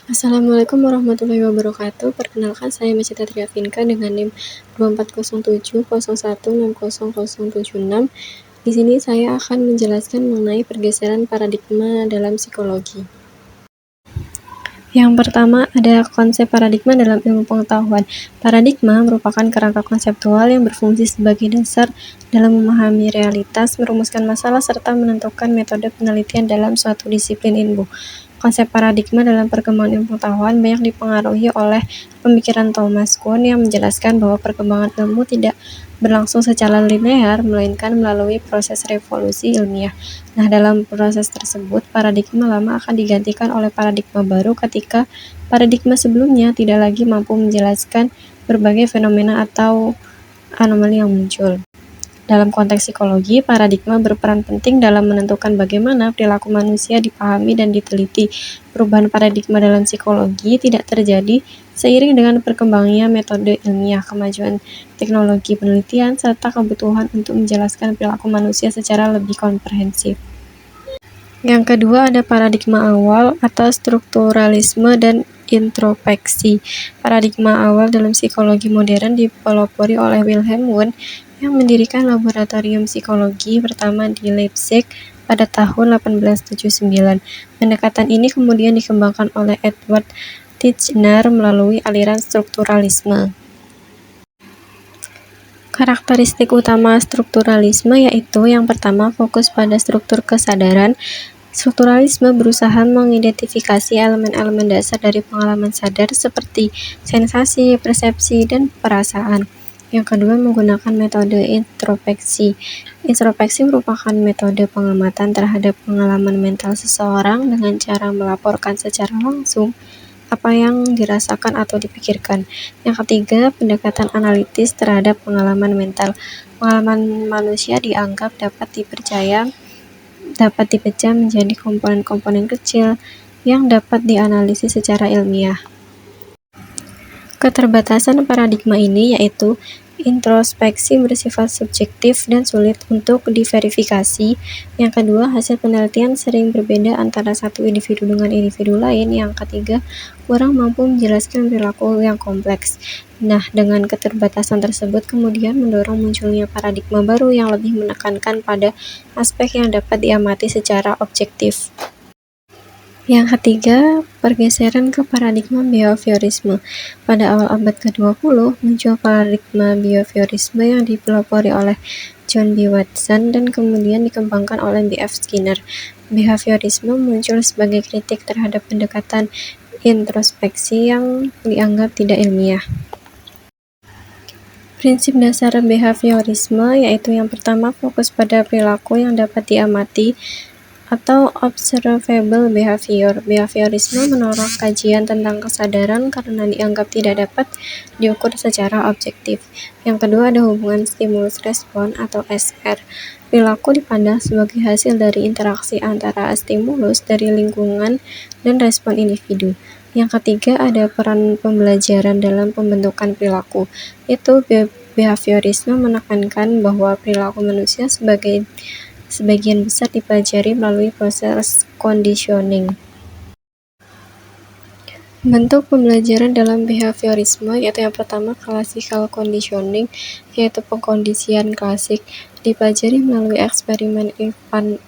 Assalamualaikum warahmatullahi wabarakatuh. Perkenalkan, saya Mecita Triafinka dengan NIM 240701600076. Di sini saya akan menjelaskan mengenai pergeseran paradigma dalam psikologi. Yang pertama, ada konsep paradigma dalam ilmu pengetahuan. Paradigma merupakan kerangka konseptual yang berfungsi sebagai dasar dalam memahami realitas, merumuskan masalah, serta menentukan metode penelitian dalam suatu disiplin ilmu. Konsep paradigma dalam perkembangan ilmu pengetahuan banyak dipengaruhi oleh pemikiran Thomas Kuhn yang menjelaskan bahwa perkembangan ilmu tidak berlangsung secara linear, melainkan melalui proses revolusi ilmiah. Nah, dalam proses tersebut, paradigma lama akan digantikan oleh paradigma baru ketika paradigma sebelumnya tidak lagi mampu menjelaskan berbagai fenomena atau anomali yang muncul. Dalam konteks psikologi, paradigma berperan penting dalam menentukan bagaimana perilaku manusia dipahami dan diteliti. Perubahan paradigma dalam psikologi tidak terjadi seiring dengan perkembangannya metode ilmiah, kemajuan teknologi penelitian, serta kebutuhan untuk menjelaskan perilaku manusia secara lebih komprehensif. Yang kedua, ada paradigma awal atau strukturalisme dan introspeksi. Paradigma awal dalam psikologi modern dipelopori oleh Wilhelm Wundt yang mendirikan laboratorium psikologi pertama di Leipzig pada tahun 1879. Pendekatan ini kemudian dikembangkan oleh Edward Titchener melalui aliran strukturalisme. Karakteristik utama strukturalisme yaitu yang pertama, fokus pada struktur kesadaran. Strukturalisme berusaha mengidentifikasi elemen-elemen dasar dari pengalaman sadar seperti sensasi, persepsi, dan perasaan. Yang kedua, menggunakan metode introspeksi. Introspeksi merupakan metode pengamatan terhadap pengalaman mental seseorang dengan cara melaporkan secara langsung apa yang dirasakan atau dipikirkan. Yang ketiga, pendekatan analitis terhadap pengalaman mental. Pengalaman manusia dianggap dapat dipecah menjadi komponen-komponen kecil yang dapat dianalisis secara ilmiah. Keterbatasan paradigma ini yaitu introspeksi bersifat subjektif dan sulit untuk diverifikasi. Yang kedua, hasil penelitian sering berbeda antara satu individu dengan individu lain. Yang ketiga, kurang mampu menjelaskan perilaku yang kompleks. Nah, dengan keterbatasan tersebut kemudian mendorong munculnya paradigma baru yang lebih menekankan pada aspek yang dapat diamati secara objektif. Yang ketiga, pergeseran ke paradigma behaviorisme. Pada awal abad ke-20, muncul paradigma behaviorisme yang dipelopori oleh John B. Watson dan kemudian dikembangkan oleh B. F. Skinner. Behaviorisme muncul sebagai kritik terhadap pendekatan introspeksi yang dianggap tidak ilmiah. Prinsip dasar behaviorisme yaitu yang pertama, fokus pada perilaku yang dapat diamati atau observable behavior. Behaviorisme menolak kajian tentang kesadaran karena dianggap tidak dapat diukur secara objektif. Yang kedua, ada hubungan stimulus-respon atau SR. Perilaku dipandang sebagai hasil dari interaksi antara stimulus dari lingkungan dan respon individu. Yang ketiga, ada peran pembelajaran dalam pembentukan perilaku. Itu behaviorisme menekankan bahwa perilaku manusia sebagian besar dipelajari melalui proses conditioning. Bentuk pembelajaran dalam behaviorisme yaitu yang pertama, classical conditioning, yaitu pengkondisian klasik. Dipelajari melalui eksperimen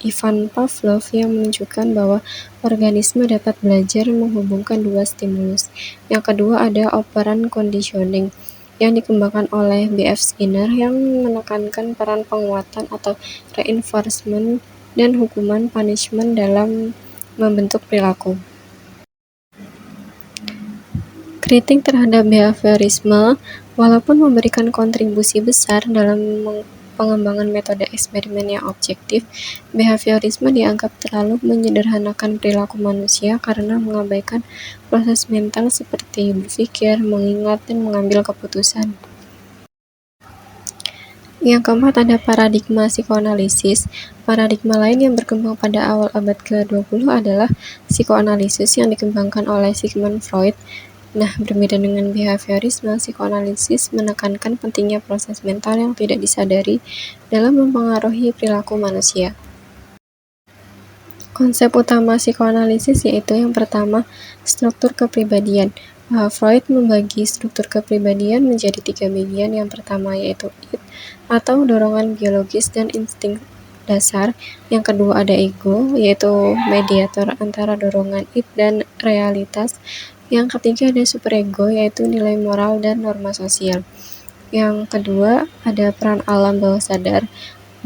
Ivan Pavlov yang menunjukkan bahwa organisme dapat belajar menghubungkan dua stimulus. Yang kedua, ada operant conditioning yang dikembangkan oleh B. F. Skinner yang menekankan peran penguatan atau reinforcement dan hukuman punishment dalam membentuk perilaku. Kritik terhadap behaviorisme, walaupun memberikan kontribusi besar dalam pengembangan metode eksperimen yang objektif, behaviorisme dianggap terlalu menyederhanakan perilaku manusia karena mengabaikan proses mental seperti berpikir, mengingat, dan mengambil keputusan. Yang keempat, ada paradigma psikoanalisis. Paradigma lain yang berkembang pada awal abad ke-20 adalah psikoanalisis yang dikembangkan oleh Sigmund Freud. Nah, berbeda dengan behaviorisme, psikoanalisis menekankan pentingnya proses mental yang tidak disadari dalam mempengaruhi perilaku manusia. Konsep utama psikoanalisis yaitu yang pertama, struktur kepribadian. Freud membagi struktur kepribadian menjadi 3 bagian. Yang pertama yaitu id atau dorongan biologis dan insting dasar. Yang kedua ada ego, yaitu mediator antara dorongan id dan realitas. Yang ketiga ada superego, yaitu nilai moral dan norma sosial. Yang kedua ada peran alam bawah sadar.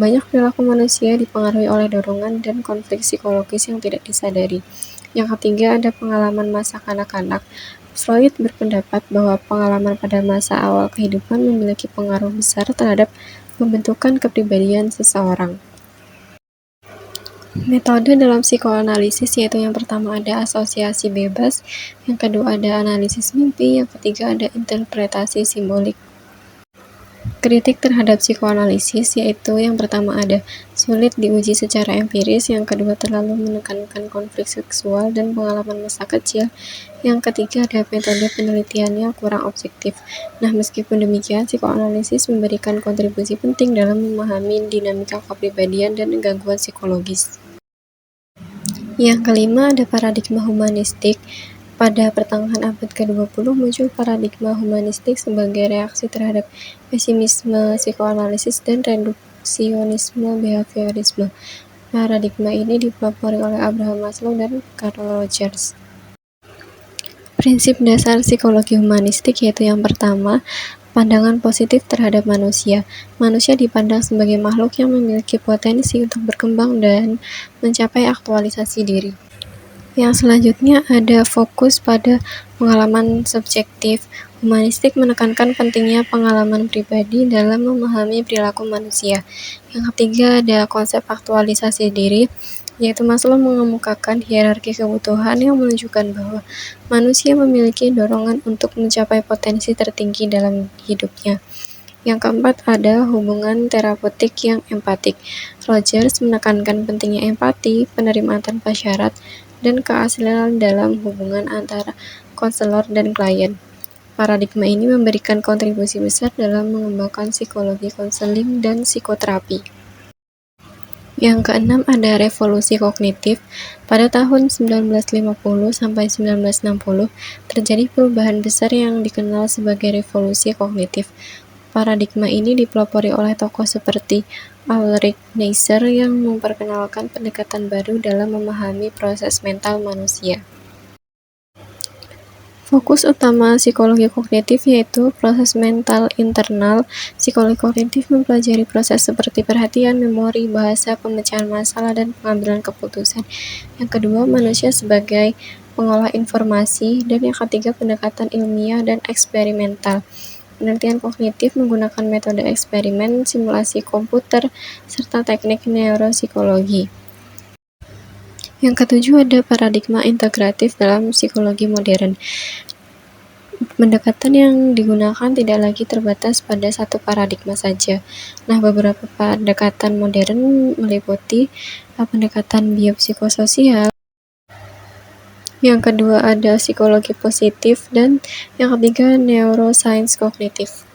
Banyak perilaku manusia dipengaruhi oleh dorongan dan konflik psikologis yang tidak disadari. Yang ketiga ada pengalaman masa kanak-kanak. Freud berpendapat bahwa pengalaman pada masa awal kehidupan memiliki pengaruh besar terhadap pembentukan kepribadian seseorang. Metode dalam psikoanalisis yaitu yang pertama ada asosiasi bebas, yang kedua ada analisis mimpi, yang ketiga ada interpretasi simbolik. Kritik terhadap psikoanalisis yaitu yang pertama ada sulit diuji secara empiris, yang kedua terlalu menekankan konflik seksual dan pengalaman masa kecil, yang ketiga ada metode penelitiannya kurang objektif. Nah, meskipun demikian, psikoanalisis memberikan kontribusi penting dalam memahami dinamika kepribadian dan gangguan psikologis. Yang kelima ada paradigma humanistik. Pada pertengahan abad ke-20 muncul paradigma humanistik sebagai reaksi terhadap pesimisme psikoanalisis dan reduksionisme behaviorisme. Paradigma ini dipelopori oleh Abraham Maslow dan Carl Rogers. Prinsip dasar psikologi humanistik yaitu yang pertama, pandangan positif terhadap manusia. Manusia dipandang sebagai makhluk yang memiliki potensi untuk berkembang dan mencapai aktualisasi diri. Yang selanjutnya ada fokus pada pengalaman subjektif. Humanistik menekankan pentingnya pengalaman pribadi dalam memahami perilaku manusia. Yang ketiga ada konsep aktualisasi diri, yaitu Maslow mengemukakan hierarki kebutuhan yang menunjukkan bahwa manusia memiliki dorongan untuk mencapai potensi tertinggi dalam hidupnya. Yang keempat ada hubungan terapeutik yang empatik. Rogers menekankan pentingnya empati, penerimaan tanpa syarat, dan keaslian dalam hubungan antara konselor dan klien. Paradigma ini memberikan kontribusi besar dalam mengembangkan psikologi konseling dan psikoterapi. Yang keenam ada revolusi kognitif. Pada tahun 1950 sampai 1960 terjadi perubahan besar yang dikenal sebagai revolusi kognitif. Paradigma ini dipelopori oleh tokoh seperti Ulrich Neisser yang memperkenalkan pendekatan baru dalam memahami proses mental manusia. Fokus utama psikologi kognitif yaitu proses mental internal. Psikologi kognitif mempelajari proses seperti perhatian, memori, bahasa, pemecahan masalah, dan pengambilan keputusan. Yang kedua, manusia sebagai pengolah informasi, dan yang ketiga, pendekatan ilmiah dan eksperimental. Penelitian kognitif menggunakan metode eksperimen, simulasi komputer, serta teknik neuropsikologi. Yang ketujuh ada paradigma integratif dalam psikologi modern. Pendekatan yang digunakan tidak lagi terbatas pada satu paradigma saja. Nah, beberapa pendekatan modern meliputi pendekatan biopsikososial. Yang kedua ada psikologi positif, dan yang ketiga neuroscience kognitif.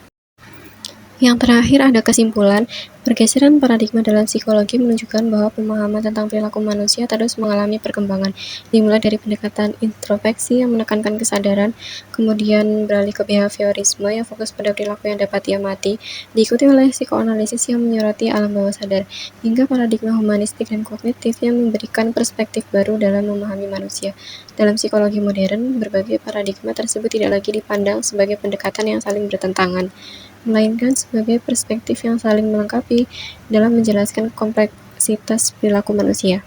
Yang terakhir ada kesimpulan, pergeseran paradigma dalam psikologi menunjukkan bahwa pemahaman tentang perilaku manusia terus mengalami perkembangan, dimulai dari pendekatan introspeksi yang menekankan kesadaran, kemudian beralih ke behaviorisme yang fokus pada perilaku yang dapat diamati, diikuti oleh psikoanalisis yang menyoroti alam bawah sadar, hingga paradigma humanistik dan kognitif yang memberikan perspektif baru dalam memahami manusia. Dalam psikologi modern, berbagai paradigma tersebut tidak lagi dipandang sebagai pendekatan yang saling bertentangan, melainkan sebagai perspektif yang saling melengkapi dalam menjelaskan kompleksitas perilaku manusia.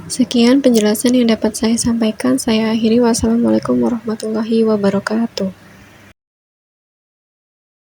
Sekian penjelasan yang dapat saya sampaikan. Saya akhiri. Wassalamualaikum warahmatullahi wabarakatuh.